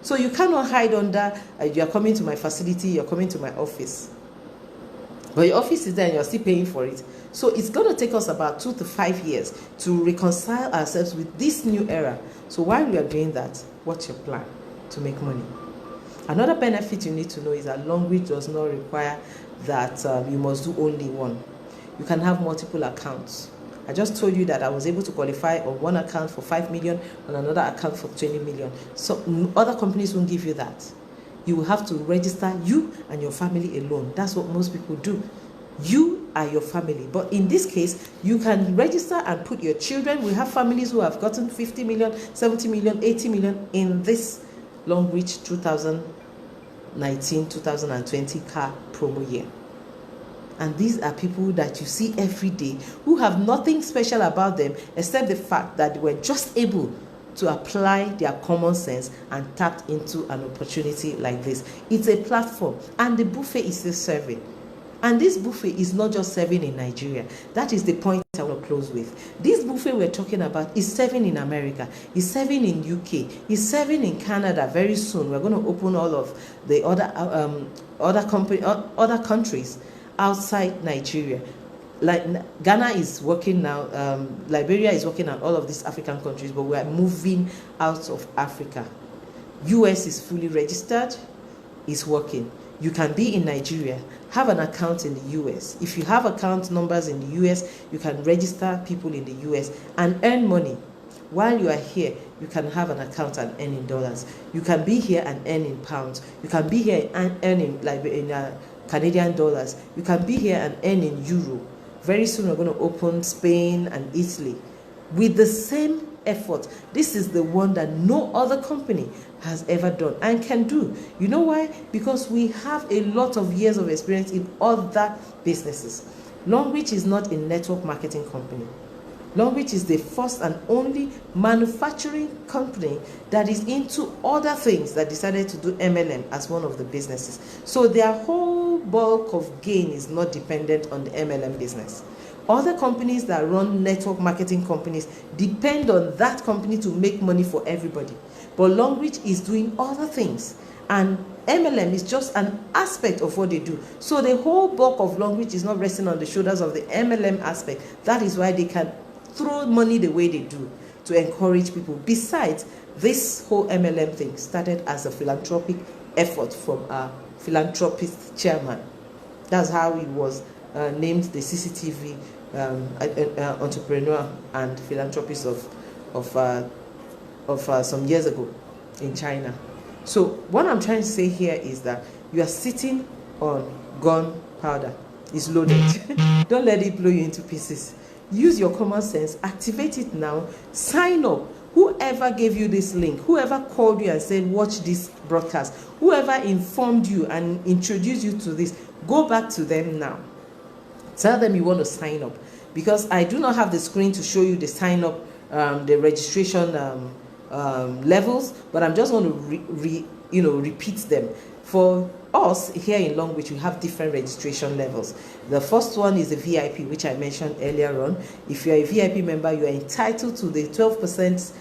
So you cannot hide under, you're coming to my facility, you're coming to my office. But your office is there and you're still paying for it. So it's going to take us about 2 to 5 years to reconcile ourselves with this new era. So while we are doing that, what's your plan to make money? Another benefit you need to know is that Longrich does not require that you must do only one. You can have multiple accounts. I just told you that I was able to qualify on one account for 5 million, on another account for 20 million. So other companies won't give you that. You will have to register you and your family alone. That's what most people do. You are your family. But in this case, you can register and put your children. We have families who have gotten 50 million, 70 million, 80 million in this Longrich 2019-2020 car promo year. And these are people that you see every day who have nothing special about them except the fact that they were just able to apply their common sense and tapped into an opportunity like this. It's a platform, and the buffet is still serving. And this buffet is not just serving in Nigeria. That is the point I want to close with. This buffet we're talking about is serving in America, is serving in UK, is serving in Canada very soon. We're going to open all of the other countries outside Nigeria. Like Ghana is working now, Liberia is working on all of these African countries, but we are moving out of Africa. US is fully registered, is working. You can be in Nigeria, have an account in the US. If you have account numbers in the US, you can register people in the US and earn money. While you are here, you can have an account and earn in dollars. You can be here and earn in pounds. You can be here and earn in Canadian dollars. You can be here and earn in euro. Very soon we're going to open Spain and Italy with the same effort. This is the one that no other company has ever done and can do. You know why? Because we have a lot of years of experience in other businesses. Longrich is not a network marketing company. Longrich is the first and only manufacturing company that is into other things that decided to do MLM as one of the businesses. So their whole bulk of gain is not dependent on the MLM business. Other companies that run network marketing companies depend on that company to make money for everybody. But Longrich is doing other things, and MLM is just an aspect of what they do. So the whole bulk of Longrich is not resting on the shoulders of the MLM aspect. That is why they can throw money the way they do to encourage people. Besides, this whole MLM thing started as a philanthropic effort from our philanthropist chairman. That's how he was named the CCTV entrepreneur and philanthropist of some years ago in China. So what I'm trying to say here is that you are sitting on gunpowder. It's loaded. Don't let it blow you into pieces. Use your common sense, activate it now, sign up, Whoever gave you this link, whoever called you and said, watch this broadcast, whoever informed you and introduced you to this, go back to them now. Tell them you want to sign up, because I do not have the screen to show you the sign up, the registration levels, but I'm just going to repeat them. For us here in Longrich, we have different registration levels. The first one is the VIP, which I mentioned earlier on. If you're a VIP member, you are entitled to the 12%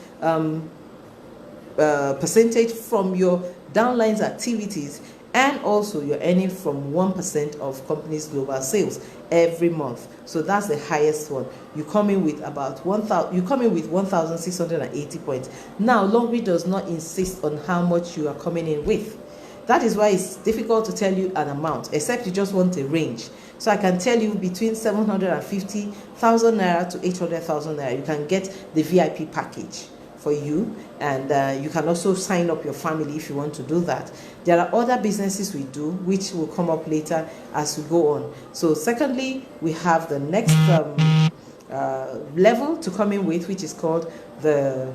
percentage from your downlines activities, and also you're earning from 1% of company's global sales every month. So that's the highest one. You come in with about 1,000. You come in with 1,680 points. Now, Longrich does not insist on how much you are coming in with. That is why it's difficult to tell you an amount, except you just want a range. So I can tell you between 750,000 naira to 800,000 naira. You can get the VIP package for you, and you can also sign up your family if you want to do that. There are other businesses we do, which will come up later as we go on. So secondly, we have the next level to come in with, which is called the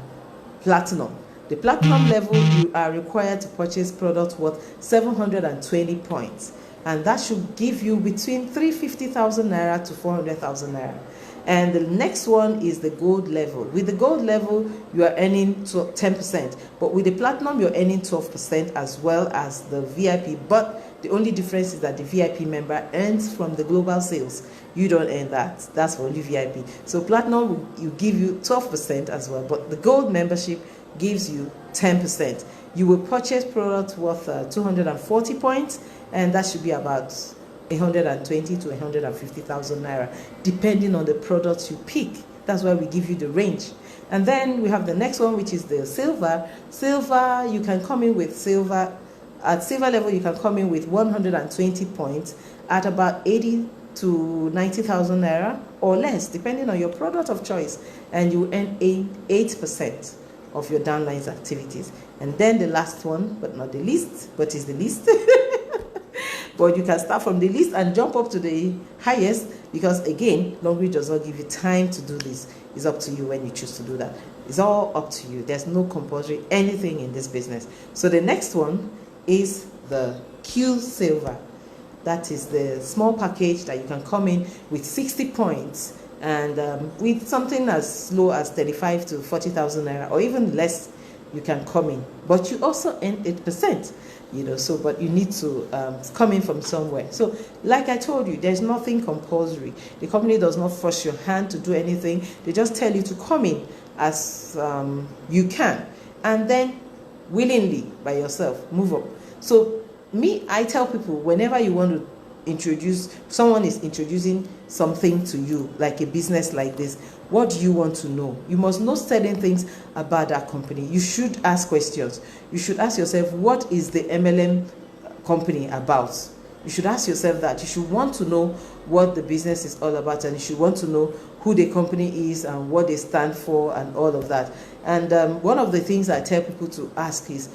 platinum. The platinum level, you are required to purchase products worth 720 points, and that should give you between 350,000 naira to 400,000 naira. And the next one is the gold level. With the gold level, you are earning 10%, but with the platinum, you're earning 12% as well as the VIP. But the only difference is that the VIP member earns from the global sales. You don't earn that. That's for only VIP. So platinum will give you 12% as well, but the gold membership gives you 10%. You will purchase products worth 240 points, and that should be about 120 to 150,000 naira, depending on the products you pick. That's why we give you the range. And then we have the next one, which is the silver. Silver, you can come in with silver. At silver level, you can come in with 120 points at about 80 to 90,000 naira or less, depending on your product of choice, and you earn 8% of your downlines activities. And then the last one, but not the least, but is the least. But you can start from the least and jump up to the highest, because again, Longrich does not give you time to do this. It's up to you when you choose to do that. It's all up to you. There's no compulsory anything in this business. So the next one is the Q Silver. That is the small package that you can come in with 60 points, and with something as low as 35 to 40,000 naira, or even less, you can come in. But you also earn 8%. So but you need to come in from somewhere. So like I told you, there's nothing compulsory. The company does not force your hand to do anything. They just tell you to come in as you can, and then willingly by yourself move up. So I tell people, whenever you want to someone is introducing something to you, like a business like this, what do you want to know? You must know certain things about that company. You should ask questions. You should ask yourself, what is the MLM company about? You should ask yourself that. You should want to know what the business is all about, and you should want to know who the company is and what they stand for and all of that. And one of the things I tell people to ask is,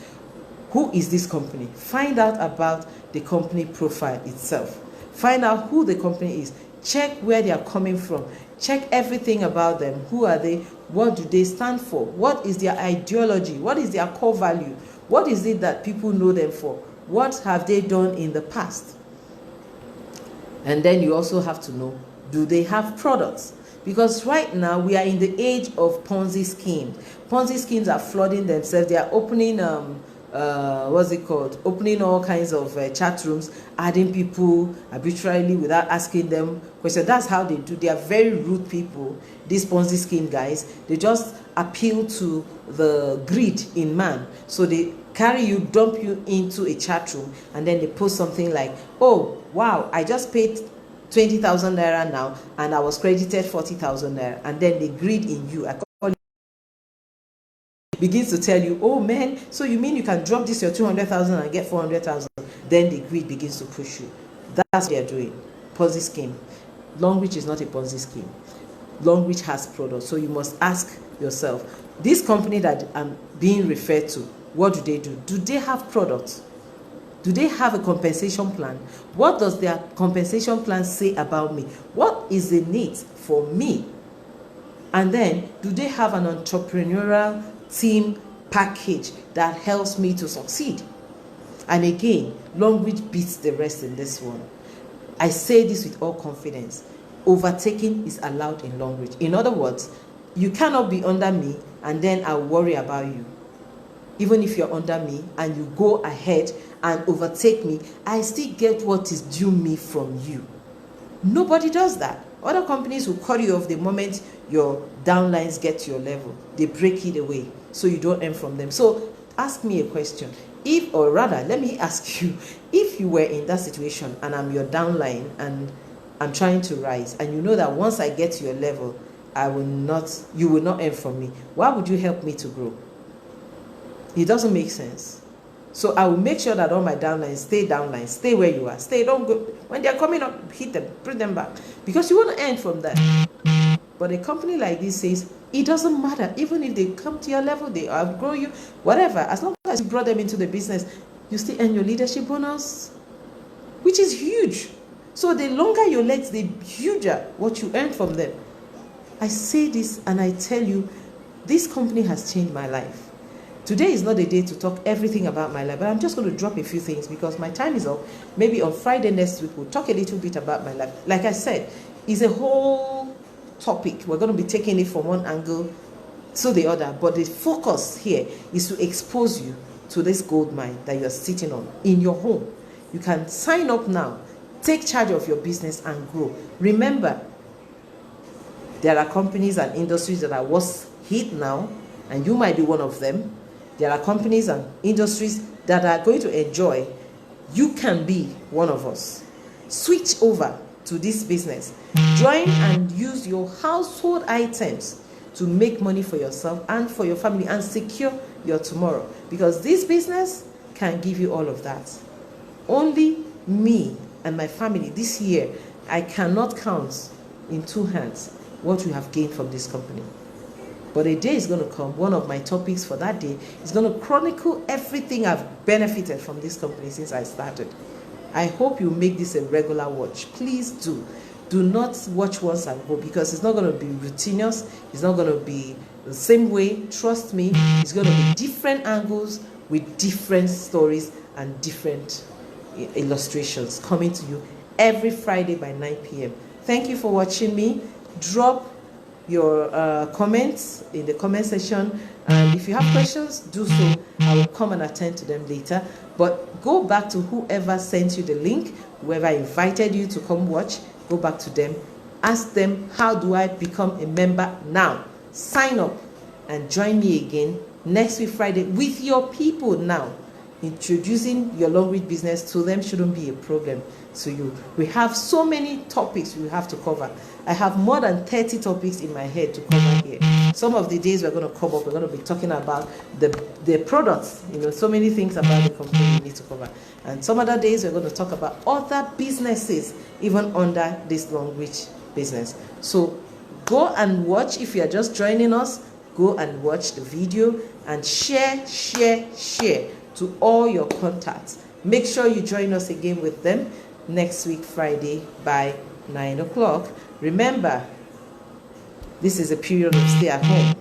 who is this company? Find out about the company profile itself. Find out who the company is. Check where they are coming from. Check everything about them. Who are they? What do they stand for? What is their ideology? What is their core value? What is it that people know them for? What have they done in the past? And then you also have to know, do they have products? Because right now we are in the age of Ponzi schemes. Ponzi schemes are flooding themselves. They are opening opening all kinds of chat rooms, adding people arbitrarily without asking them questions. That's how they do. They are very rude people, these Ponzi scheme guys. They just appeal to the greed in man. So they carry you, dump you into a chat room, and then they post something like, oh wow, I just paid 20,000 naira now and I was credited 40,000 naira, and then the greed in you begins to tell you, oh man, so you mean you can drop this your 200,000 and get 400,000? Then the greed begins to push you. That's what they're doing. Ponzi scheme. Longrich is not a Ponzi scheme. Longrich has products, so you must ask yourself, this company that I'm being referred to, what do they do? Do they have products? Do they have a compensation plan? What does their compensation plan say about me? What is the need for me? And then, do they have an entrepreneurial team package that helps me to succeed? And again, Longrich beats the rest in this one. I say this with all confidence. Overtaking is allowed in Longrich. In other words, you cannot be under me and then I'll worry about you. Even if you're under me and you go ahead and overtake me, I still get what is due me from you. Nobody does that. Other companies will cut you off the moment your downlines get to your level. They break it away so you don't earn from them. So ask me a question. If, or rather, let me ask you, if you were in that situation and I'm your downline and I'm trying to rise, and you know that once I get to your level, you will not earn from me, why would you help me to grow? It doesn't make sense. So I will make sure that all my downlines, stay where you are, don't go. When they're coming up, hit them, bring them back, because you want to earn from that. But a company like this says, it doesn't matter, even if they come to your level, they outgrow you, whatever, as long as you brought them into the business, you still earn your leadership bonus, which is huge. So the longer your legs, the huger what you earn from them. I say this and I tell you, this company has changed my life. Today is not a day to talk everything about my life, but I'm just going to drop a few things because my time is up. Maybe on Friday next week, we'll talk a little bit about my life. Like I said, it's a whole topic. We're going to be taking it from one angle to the other, but the focus here is to expose you to this gold mine that you're sitting on in your home. You can sign up now, take charge of your business and grow. Remember, there are companies and industries that are worse hit now, and you might be one of them. There are companies and industries that are going to enjoy. You can be one of us. Switch over to this business. Join and use your household items to make money for yourself and for your family and secure your tomorrow. Because this business can give you all of that. Only me and my family this year, I cannot count in two hands what we have gained from this company. But a day is going to come, one of my topics for that day is going to chronicle everything I've benefited from this company since I started. I hope you make this a regular watch. Please do. Do not watch once and go, because it's not going to be routinous. It's not going to be the same way. Trust me, it's going to be different angles with different stories and different illustrations coming to you every Friday by 9 p.m. Thank you for watching me. Drop your comments in the comment section, and if you have questions, do so. I will come and attend to them later. But go back to whoever sent you the link, whoever invited you to come watch. Go back to them, ask them, how do I become a member now? Sign up and join me again next week Friday with your people. Now introducing your Longrich business to them shouldn't be a problem to you. We have so many topics we have to cover. I have more than 30 topics in my head to cover here. Some of the days we're going to cover, we're going to be talking about the products, so many things about the company we need to cover. And some other days we're going to talk about other businesses even under this Longrich business. So go and watch. If you are just joining us, go and watch the video and share to all your contacts. Make sure you join us again with them next week Friday by 9 o'clock. Remember, this is a period of stay at home.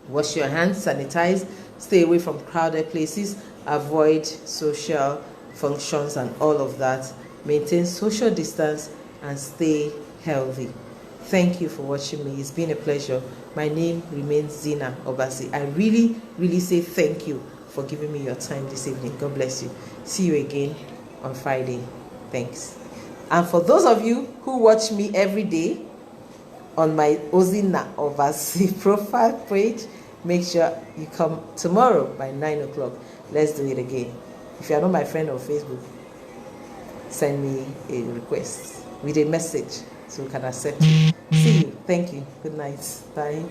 Wash your hands, sanitize, stay away from crowded places, avoid social functions and all of that. Maintain social distance and stay healthy. Thank you for watching me. It's been a pleasure. My name remains Zyna Obasi. I really say thank you for giving me your time this evening. God bless you. See you again on Friday. Thanks. And for those of you who watch me every day on my Zyna Obasi profile page, make sure you come tomorrow by 9 o'clock. Let's do it again. If you are not my friend on Facebook, send me a request with a message so we can accept you. See you. Thank you. Good night. Bye.